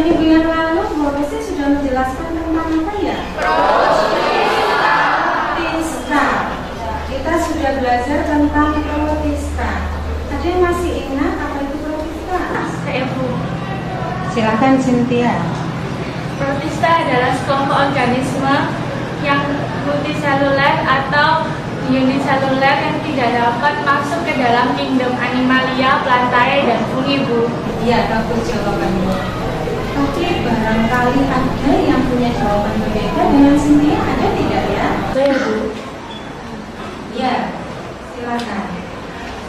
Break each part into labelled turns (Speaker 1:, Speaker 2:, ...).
Speaker 1: Minggu yang lalu Bu Mesti sudah menjelaskan tentang apa ya? Protista. Kita sudah belajar tentang protista. Ada yang masih ingat apa itu protista?
Speaker 2: Saya Bu.
Speaker 1: Silakan Cynthia.
Speaker 2: Protista adalah sekelompok organisme yang multiseluler atau uniseluler yang tidak dapat masuk ke dalam kingdom animalia, plantae, dan fungi, Bu.
Speaker 1: Iya, bagus jawabannya. Tapi barangkali ada yang punya jawaban berbeda dengan Cynthia, ada tidak ya?
Speaker 2: Saya, Bu.
Speaker 1: Iya, silakan.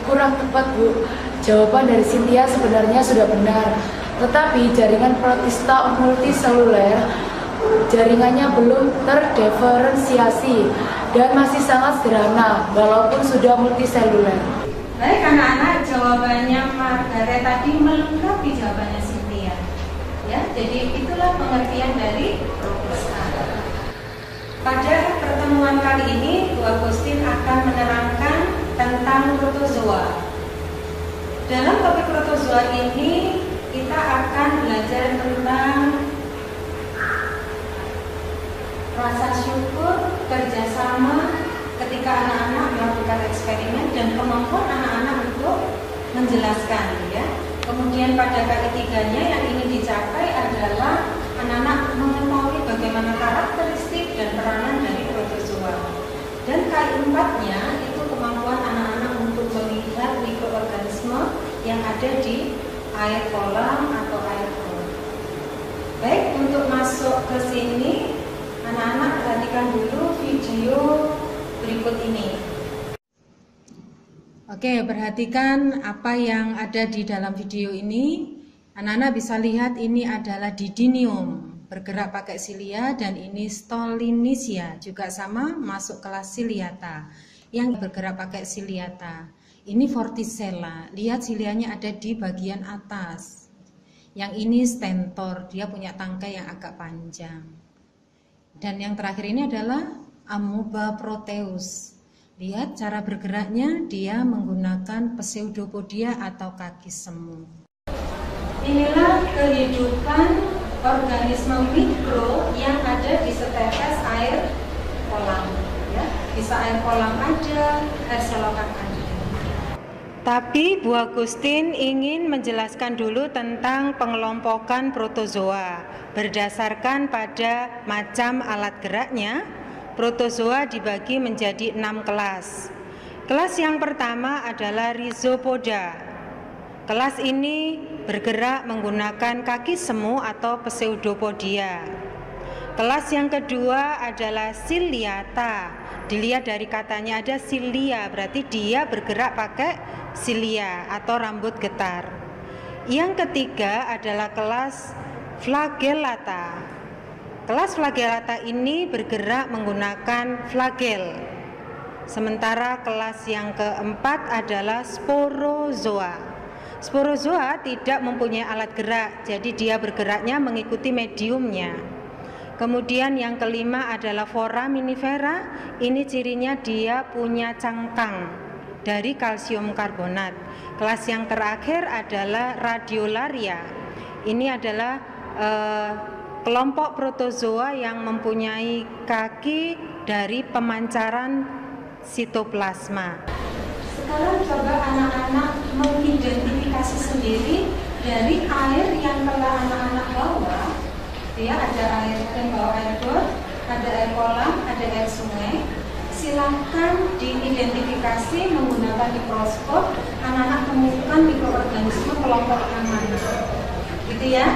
Speaker 3: Kurang tepat, Bu. Jawaban dari Cynthia sebenarnya sudah benar. Tetapi jaringan protista multiseluler jaringannya belum terdiferensiasi dan masih sangat sederhana walaupun sudah multiseluler.
Speaker 1: Baik anak-anak, jawabannya Margaret tadi melengkapi jawabannya Cynthia. Ya, jadi itulah pengertian dari protista. Pada pertemuan kali ini, Bu Agustin akan menerangkan tentang protozoa. Dalam topik protozoa ini, kita akan belajar tentang rasa syukur, kerjasama ketika anak-anak melakukan eksperimen dan kemampuan anak-anak untuk menjelaskan, ya. Kemudian pada kali tiganya yang ingin dicapai adalah anak-anak mengetahui bagaimana karakteristik dan peranan dari protozoa. Dan kali empatnya itu kemampuan anak-anak untuk melihat mikroorganisme yang ada di air kolam atau air kolam. Baik, untuk masuk ke sini, anak-anak perhatikan dulu video berikut ini. Oke, perhatikan apa yang ada di dalam video ini. Anak-anak bisa lihat ini adalah Didinium, bergerak pakai silia, dan ini Stolinicia, juga sama, masuk kelas Ciliata, yang bergerak pakai ciliata. Ini Vorticella, lihat silianya ada di bagian atas. Yang ini Stentor, dia punya tangkai yang agak panjang. Dan yang terakhir ini adalah Amoeba proteus. Lihat cara bergeraknya, dia menggunakan pseudopodia atau kaki semu. Inilah kehidupan organisme mikro yang ada di setetes air kolam. Ya, bisa air kolam ada, air selokan ada. Tapi Bu Agustin ingin menjelaskan dulu tentang pengelompokan protozoa. Berdasarkan pada macam alat geraknya, protozoa dibagi menjadi 6 kelas. Kelas yang pertama adalah Rhizopoda. Kelas ini bergerak menggunakan kaki semu atau pseudopodia. Kelas yang kedua adalah Ciliata. Dilihat dari katanya ada cilia, berarti dia bergerak pakai cilia atau rambut getar. Yang ketiga adalah kelas Flagellata. Kelas Flagellata ini bergerak menggunakan flagel. Sementara kelas yang keempat adalah Sporozoa. Sporozoa tidak mempunyai alat gerak, jadi dia bergeraknya mengikuti mediumnya. Kemudian yang kelima adalah Foraminifera. Ini cirinya dia punya cangkang dari kalsium karbonat. Kelas yang terakhir adalah Radiolaria. Ini adalah kelompok protozoa yang mempunyai kaki dari pemancaran sitoplasma. Sekarang coba anak-anak mengidentifikasi sendiri dari air yang telah anak-anak bawa. Ya, ada air yang bawa air got, ada air kolam, ada air sungai. Silahkan diidentifikasi menggunakan mikroskop. Anak-anak temukan mikroorganisme kelompok yang mana. Gitu ya?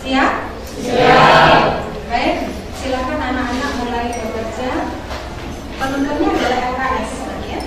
Speaker 1: Siap? Siap. Baik, silakan anak-anak mulai bekerja. Penuntunnya adalah LKS ya.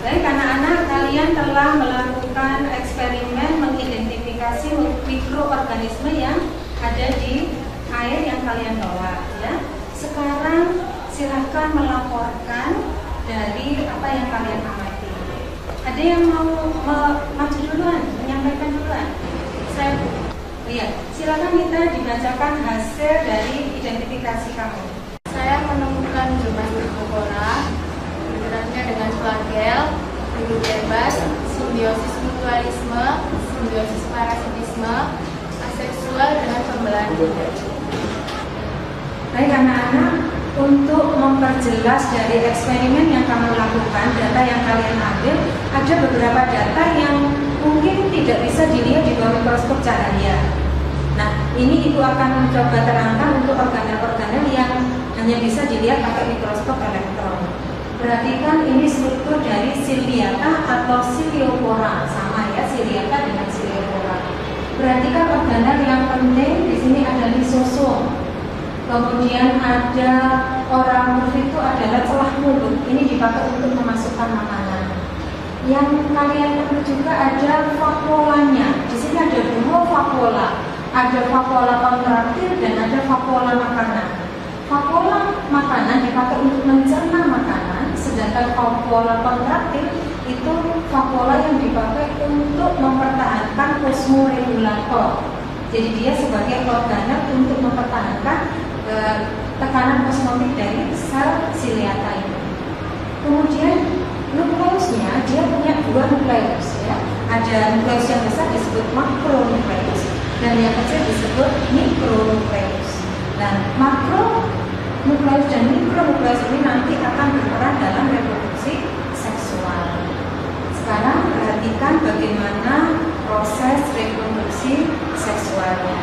Speaker 1: Baik anak-anak, kalian telah melakukan eksperimen mengidentifikasi mikroorganisme yang ada di air yang kalian bawa ya. Sekarang silahkan melaporkan dari apa yang kalian amati. Ada yang mau maju duluan, menyampaikan duluan? Saya lihat, silakan kita dibacakan hasil dari identifikasi kamu.
Speaker 2: Saya menemukan jumlah mikroflora bergeraknya dengan flagel, hidup bebas, simbiosis mutualisme, simbiosis parasitisme, aseksual dengan pembelahan gender.
Speaker 1: Baik anak-anak, untuk memperjelas dari eksperimen yang kamu lakukan, data yang kalian ambil, ada beberapa data yang mungkin tidak bisa dilihat di bawah mikroskop cahaya. Nah, ini Ibu akan mencoba terangkan untuk organel-organel yang hanya bisa dilihat pakai mikroskop elektron. Perhatikan ini struktur dari ciliata atau ciliopora, sama ya, ciliata dengan ciliopora. Perhatikan organel yang penting, di sini ada lisosom. Kemudian ada oramorf, itu adalah celah mulut, ini dipakai untuk memasukkan makanan. Yang kalian perlu juga ada vakuolanya. Di sini ada dua vakuola, ada vakuola kontraktil dan ada vakuola makanan. Vakuola makanan dipakai untuk mencerna makanan, sedangkan vakuola kontraktil itu vakuola yang dipakai untuk mempertahankan osmoregulator. Jadi dia sebagai organel untuk mempertahankan tekanan osmotik dari sel ciliata ini. Kemudian nukleusnya dia punya dua nukleus ya. Ada nukleus yang besar disebut makronukleus dan yang kecil disebut mikronukleus. Dan makronukleus dan mikronukleus ini nanti akan berperan dalam reproduksi seksual. Sekarang perhatikan bagaimana proses reproduksi seksualnya.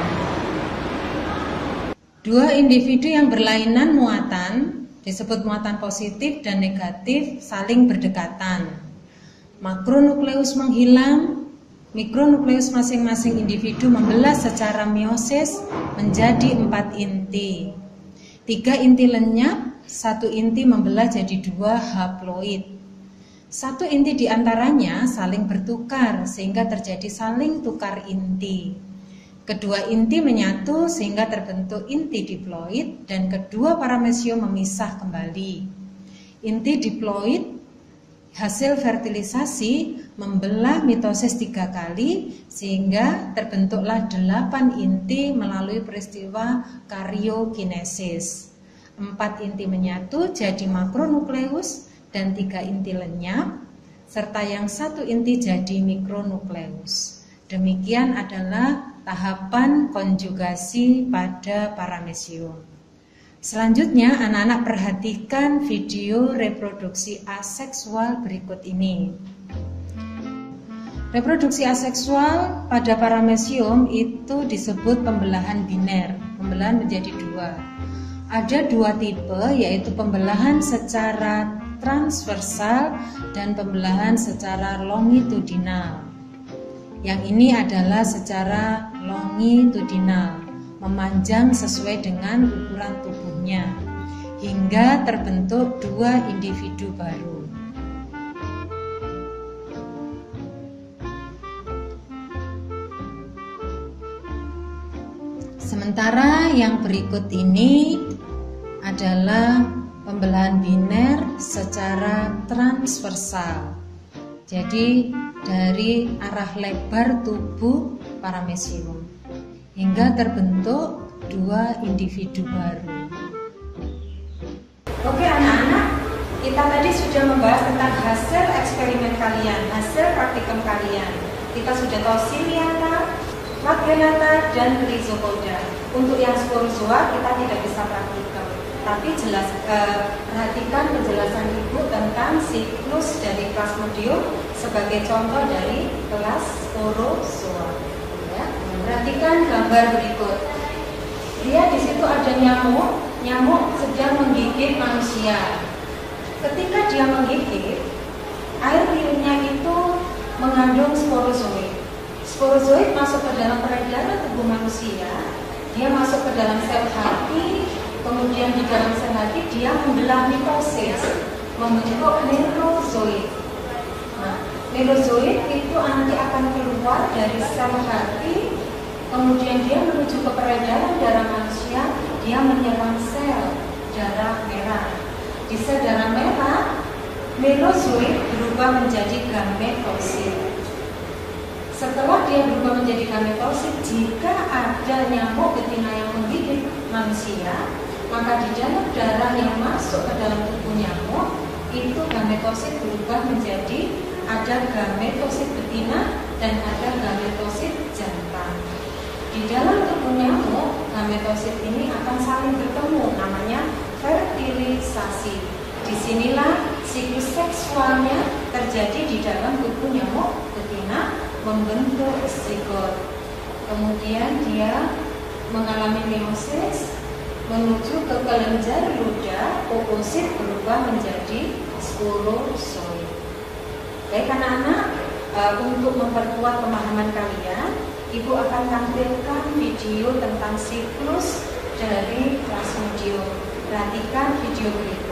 Speaker 1: Dua individu yang berlainan muatan disebut muatan positif dan negatif saling berdekatan. Makronukleus menghilang, mikronukleus masing-masing individu membelah secara meiosis menjadi 4 inti. 3 inti lenyap, 1 inti membelah jadi 2 haploid. 1 inti diantaranya saling bertukar sehingga terjadi saling tukar inti. Kedua inti menyatu sehingga terbentuk inti diploid dan kedua paramecium memisah kembali. Inti diploid hasil fertilisasi membelah mitosis 3 kali sehingga terbentuklah 8 inti melalui peristiwa karyokinesis. 4 inti menyatu jadi makronukleus dan 3 inti lenyap serta yang 1 inti jadi mikronukleus. Demikian adalah tahapan konjugasi pada paramecium. Selanjutnya anak-anak perhatikan video reproduksi aseksual berikut ini. Reproduksi aseksual pada paramecium itu disebut pembelahan biner, pembelahan menjadi 2. Ada 2 tipe, yaitu pembelahan secara transversal dan pembelahan secara longitudinal. Yang ini adalah secara longitudinal, memanjang sesuai dengan ukuran tubuhnya, hingga terbentuk 2 individu baru. Sementara yang berikut ini adalah pembelahan biner secara transversal. Jadi dari arah lebar tubuh paramecium hingga terbentuk 2 individu baru. Oke anak-anak, kita tadi sudah membahas tentang hasil eksperimen kalian, hasil praktikum kalian. Kita sudah tahu ciliata, flagellata, dan rhizopoda. Untuk yang sporozoa kita tidak bisa praktikum. tapi perhatikan penjelasan Ibu tentang siklus dari plasmodium sebagai contoh dari kelas sporozoa. Ya. Perhatikan gambar berikut. Lihat di situ ada nyamuk sedang menggigit manusia. Ketika dia menggigit, air liurnya itu mengandung sporozoid. Sporozoid masuk ke dalam peredaran tubuh manusia, dia masuk ke dalam sel hati, kemudian di dalam sel hati dia membelah mitosis, membentuk merozoid. Nah, merozoid itu nanti akan keluar dari sel hati, kemudian dia menuju ke peredaran darah manusia, dia menyerang sel darah merah. Di sel darah merah, merozoid berubah menjadi gametosit. Setelah dia berubah menjadi gametosit, jika ada nyamuk betina yang menggigit manusia, maka di dalam darah yang masuk ke dalam tubuh nyamuk, itu gametosit berubah menjadi ada gametosit betina dan ada gametosit jantan. Di dalam tubuh nyamuk, gametosit ini akan saling bertemu, namanya fertilisasi. Disinilah siklus seksualnya terjadi di dalam tubuh nyamuk betina, membentuk zigot. Kemudian dia mengalami meiosis, menuju ke kelenjar ludah, oosit berubah menjadi sporozoid. Baik anak-anak, untuk memperkuat pemahaman kalian, Ibu akan tampilkan video tentang siklus dari plasmodium. Perhatikan video berikut.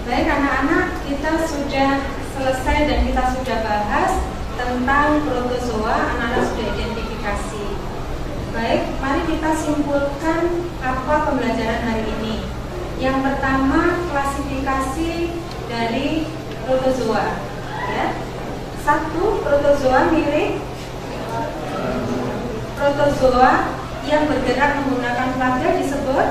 Speaker 1: Baik anak-anak, kita sudah selesai dan kita sudah bahas tentang protozoa, anak-anak sudah identifikasi. Baik, mari kita simpulkan apa pembelajaran hari ini. Yang pertama, klasifikasi dari protozoa. Ya. 1. Protozoa mirip protozoa yang bergerak menggunakan flagel disebut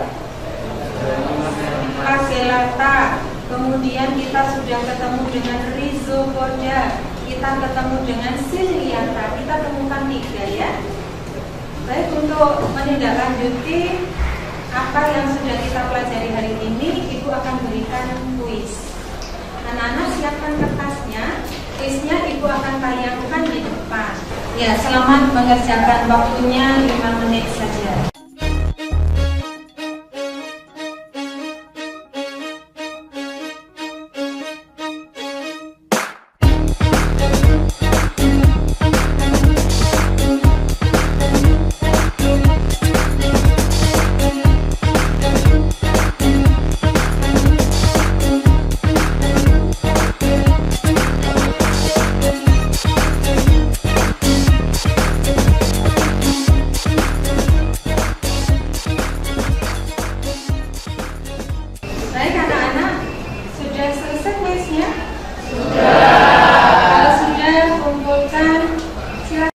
Speaker 1: flagellata. Kemudian kita sudah ketemu dengan rhizopoda, kita ketemu dengan ciliata, kita temukan 3 ya. Baik, untuk menindaklanjuti apa yang sudah kita pelajari hari ini, Ibu akan berikan kuis. Anak-anak siapkan kertasnya, kuisnya Ibu akan tayangkan di depan. Ya, selamat mengerjakan, waktunya 5 menit saja.